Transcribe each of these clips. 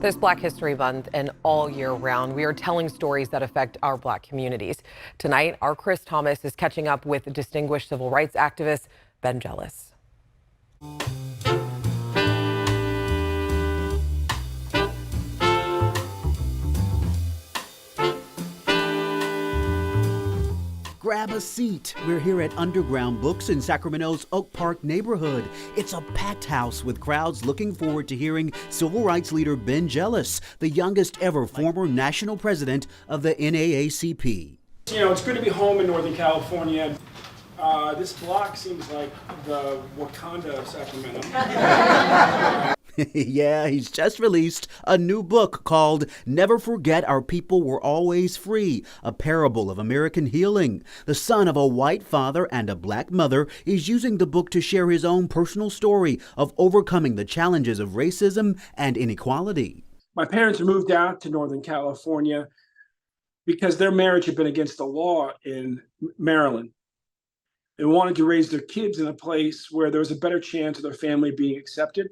This Black History Month and all year round, we are telling stories that affect our Black communities. Tonight, our Chris Thomas is catching up with distinguished civil rights activist Ben Jealous. Grab a seat. We're here at Underground Books in Sacramento's Oak Park neighborhood. It's a packed house with crowds looking forward to hearing civil rights leader Ben Jealous, the youngest ever former national president of the NAACP. You know, it's good to be home in Northern California. This block seems like the Wakanda of Sacramento. Yeah, he's just released a new book called Never Forget Our People Were Always Free, a parable of American healing. The son of a white father and a black mother is using the book to share his own personal story of overcoming the challenges of racism and inequality. My parents moved out to Northern California because their marriage had been against the law in Maryland. They wanted to raise their kids in a place where there was a better chance of their family being accepted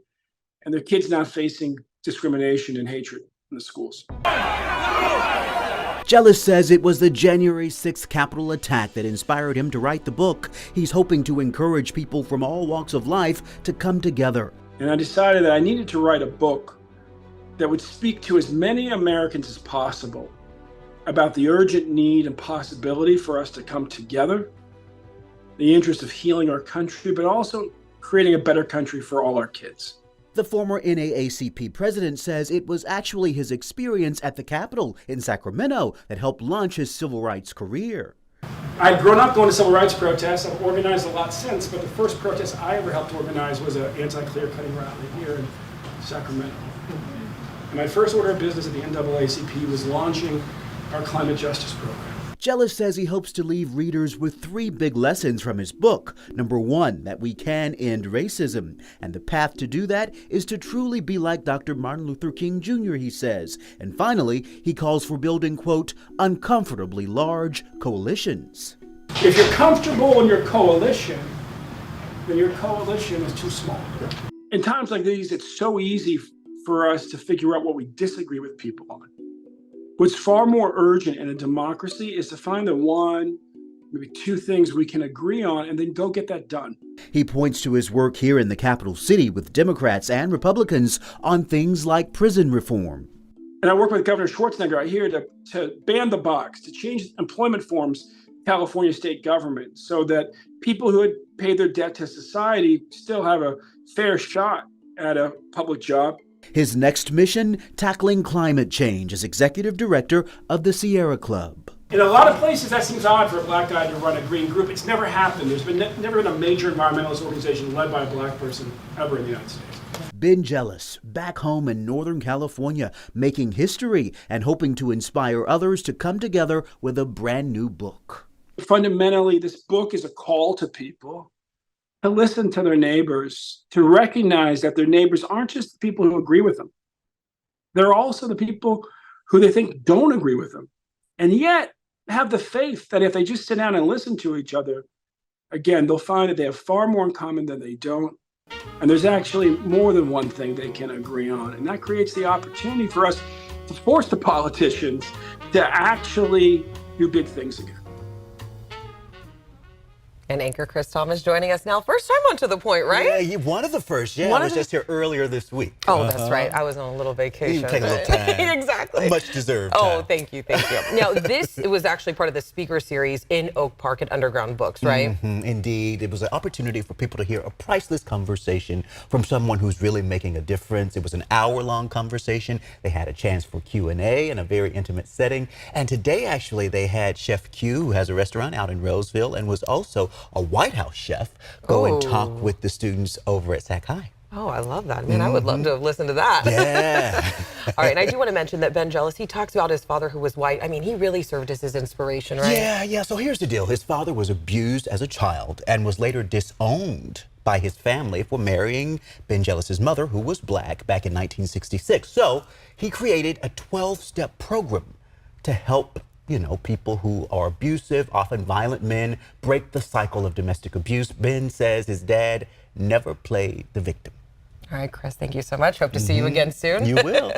and their kids not facing discrimination and hatred in the schools. Jealous says it was the January 6th Capitol attack that inspired him to write the book. He's hoping to encourage people from all walks of life to come together. And I decided that I needed to write a book that would speak to as many Americans as possible about the urgent need and possibility for us to come together, the interest of healing our country, but also creating a better country for all our kids. The former NAACP president says it was actually his experience at the Capitol in Sacramento that helped launch his civil rights career. I'd grown up going to civil rights protests. I've organized a lot since, but the first protest I ever helped organize was an anti-clear cutting rally here in Sacramento. And my first order of business at the NAACP was launching our climate justice program. Jealous says he hopes to leave readers with 3 big lessons from his book. Number 1, that we can end racism. And the path to do that is to truly be like Dr. Martin Luther King Jr., he says. And finally, he calls for building, quote, uncomfortably large coalitions. If you're comfortable in your coalition, then your coalition is too small. In times like these, it's so easy for us to figure out what we disagree with people on. What's far more urgent in a democracy is to find the 1, maybe 2 things we can agree on and then go get that done. He points to his work here in the capital city with Democrats and Republicans on things like prison reform. And I work with Governor Schwarzenegger right here to ban the box, to change employment forms in California state government so that people who had paid their debt to society still have a fair shot at a public job. His next mission, tackling climate change as executive director of the Sierra Club. In a lot of places, that seems odd for a black guy to run a green group. It's never happened. There's never been a major environmentalist organization led by a black person ever in the United States. Ben Jealous, back home in Northern California, making history and hoping to inspire others to come together with a brand new book. Fundamentally, this book is a call to people to listen to their neighbors, to recognize that their neighbors aren't just the people who agree with them. They're also the people who they think don't agree with them, and yet have the faith that if they just sit down and listen to each other, again, they'll find that they have far more in common than they don't. And there's actually more than one thing they can agree on. And that creates the opportunity for us to force the politicians to actually do big things again. And anchor Chris Thomas joining us now. First time on To The Point, right? Yeah, one of the first. Yeah, I was just here earlier this week. Oh, that's right. I was on a little vacation. You take a little time. Exactly. Much deserved Oh, time. thank you. Now, this was actually part of the speaker series in Oak Park at Underground Books, right? Indeed. It was an opportunity for people to hear a priceless conversation from someone who's really making a difference. It was an hour-long conversation. They had a chance for Q&A in a very intimate setting. And today, actually, they had Chef Q, who has a restaurant out in Roseville and was also a White House chef, go and talk with the students over at Sac High. Oh, I love that. Man, I would love to have listened to that. Yeah. All right, and I do want to mention that Ben Jealous, he talks about his father who was white. I mean, he really served as his inspiration, right? Yeah. So here's the deal. His father was abused as a child and was later disowned by his family for marrying Ben Jealous's mother, who was black, back in 1966. So he created a 12-step program to help people who are abusive, often violent men, break the cycle of domestic abuse. Ben says his dad never played the victim. All right, Chris, thank you so much. Hope to see you again soon. You will.